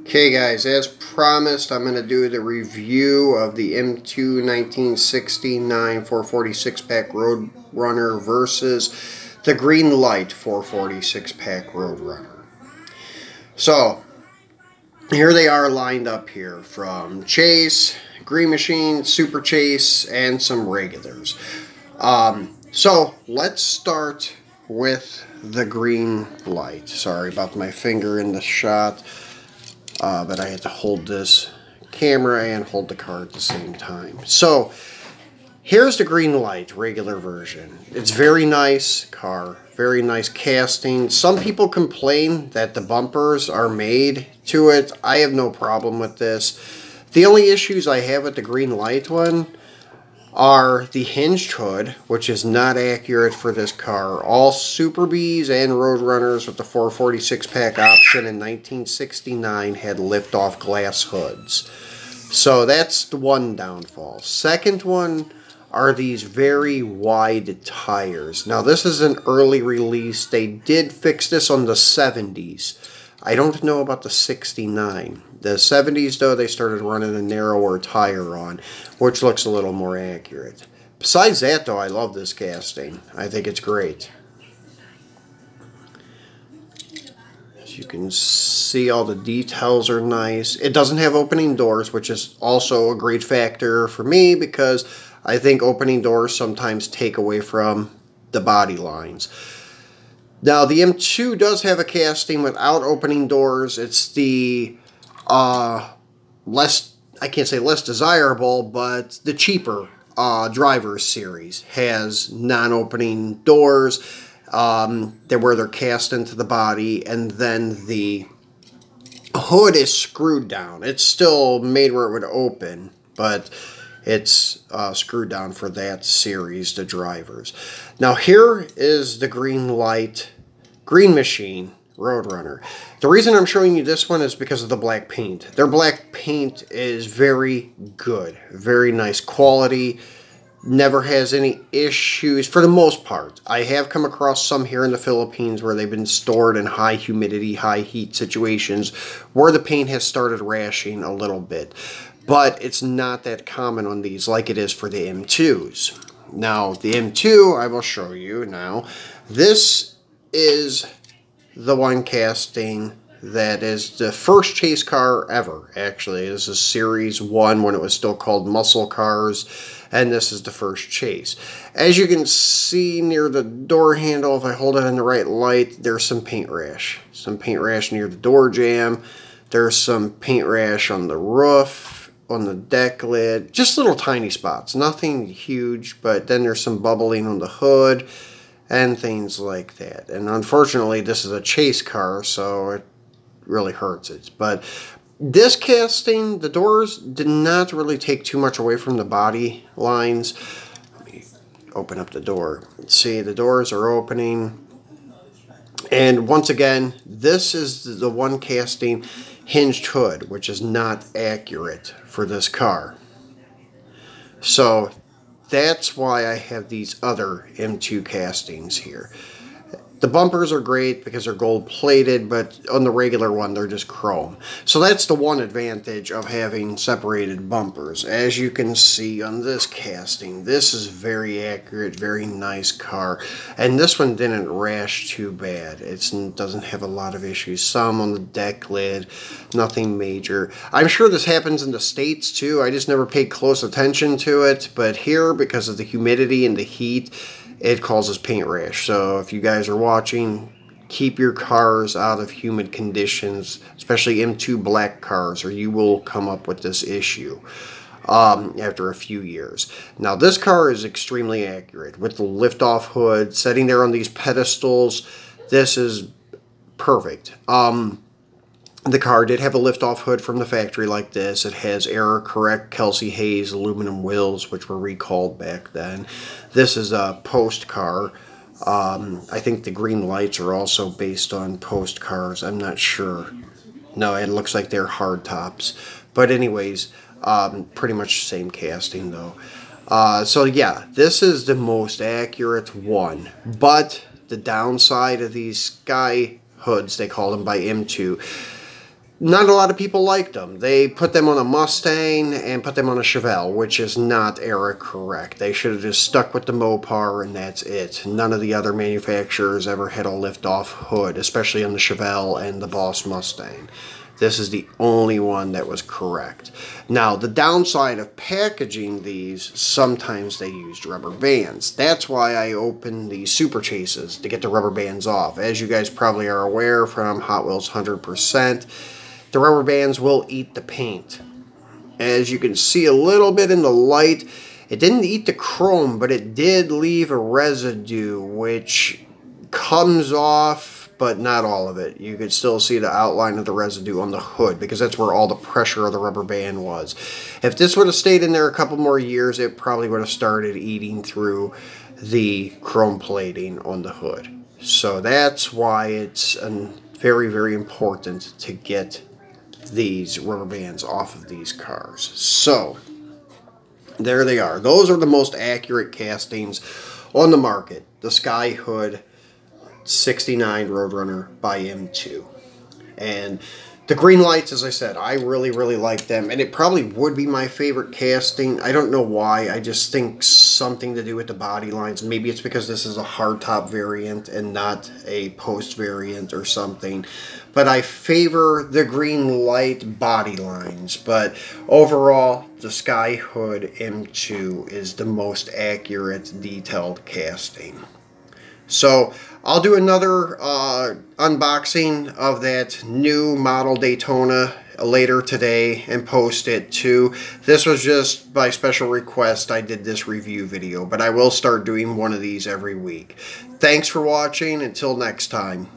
Okay guys, as promised, I'm going to do the review of the M2 1969 446 pack Roadrunner versus the Greenlight 446 pack Roadrunner. So, here they are lined up here from Chase, Green Machine, Super Chase, and some regulars. So, let's start with the Greenlight. Sorry about my finger in the shot. But I had to hold this camera and hold the car at the same time. So, here's the Greenlight regular version. It's very nice car, very nice casting. Some people complain that the bumpers are made to it. I have no problem with this. The only issues I have with the Greenlight one are the hinged hood, which is not accurate for this car. All Super Bs and Roadrunners with the 446 pack option in 1969 had lift-off glass hoods. So that's the one downfall. Second one are these very wide tires. Now this is an early release. They did fix this on the 70s. I don't know about the 69. The 70s, though, they started running a narrower tire on, which looks a little more accurate. Besides that, though, I love this casting. I think it's great. As you can see, all the details are nice. It doesn't have opening doors, which is also a great factor for me because I think opening doors sometimes take away from the body lines. Now, the M2 does have a casting without opening doors. It's the less, I can't say less desirable, but the cheaper driver's series has non-opening doors. They're where they're cast into the body, and then the hood is screwed down. It's still made where it would open, but it's screwed down for that series, the drivers. Now here is the Greenlight Green Machine Roadrunner. The reason I'm showing you this one is because of the black paint. Their black paint is very good, very nice quality, never has any issues for the most part. I have come across some here in the Philippines where they've been stored in high humidity, high heat situations where the paint has started rashing a little bit. But it's not that common on these like it is for the M2s. Now, the M2, I will show you now. This is the one casting that is the first chase car ever, actually. This is Series 1 when it was still called muscle cars, and this is the first chase. As you can see near the door handle, if I hold it in the right light, there's some paint rash. Some paint rash near the door jamb. There's some paint rash on the roof, on the deck lid. Just little tiny spots, nothing huge, but then there's some bubbling on the hood and things like that. And unfortunately, this is a chase car, so it really hurts it. But this casting, the doors did not really take too much away from the body lines. Let me open up the door. See, the doors are opening. And once again, this is the one casting hinged hood, which is not accurate for this car. So that's why I have these other M2 castings here. The bumpers are great because they're gold plated, but on the regular one they're just chrome. So that's the one advantage of having separated bumpers. As you can see on this casting, this is very accurate, very nice car. And this one didn't rash too bad. It doesn't have a lot of issues. Some on the deck lid, nothing major. I'm sure this happens in the States too. I just never paid close attention to it. But here, because of the humidity and the heat, it causes paint rash. So if you guys are watching, keep your cars out of humid conditions, especially M2 black cars, or you will come up with this issue after a few years. Now this car is extremely accurate with the lift-off hood, sitting there on these pedestals. This is perfect. The car did have a lift-off hood from the factory like this. It has error-correct Kelsey Hayes aluminum wheels, which were recalled back then. This is a post car. I think the Greenlights are also based on post cars. I'm not sure. No, it looks like they're hard tops. But anyways, pretty much the same casting though. So yeah, this is the most accurate one. But the downside of these sky hoods, they call them by M2, Not a lot of people liked them. They put them on a Mustang and put them on a Chevelle, which is not era correct. They should have just stuck with the Mopar and that's it. None of the other manufacturers ever had a lift-off hood, especially on the Chevelle and the Boss Mustang. This is the only one that was correct. Now, the downside of packaging these, sometimes they used rubber bands. That's why I opened the Super Chases, to get the rubber bands off. As you guys probably are aware from Hot Wheels 100%, the rubber bands will eat the paint. As you can see a little bit in the light, it didn't eat the chrome, but it did leave a residue, which comes off, but not all of it. You could still see the outline of the residue on the hood, because that's where all the pressure of the rubber band was. If this would have stayed in there a couple more years, it probably would have started eating through the chrome plating on the hood. So that's why it's very, very important to get these rubber bands off of these cars. So there they are. Those are the most accurate castings on the market. The Sky Hood 69 Roadrunner by M2. And the Greenlights, as I said, I really, really like them. And it probably would be my favorite casting. I don't know why. I just think something to do with the body lines. Maybe it's because this is a hardtop variant and not a post variant or something. But I favor the Greenlight body lines. But overall, the Sky Hood M2 is the most accurate, detailed casting. So I'll do another unboxing of that new model Daytona later today and post it too. This was just by special request I did this review video, but I will start doing one of these every week. Thanks for watching. Until next time.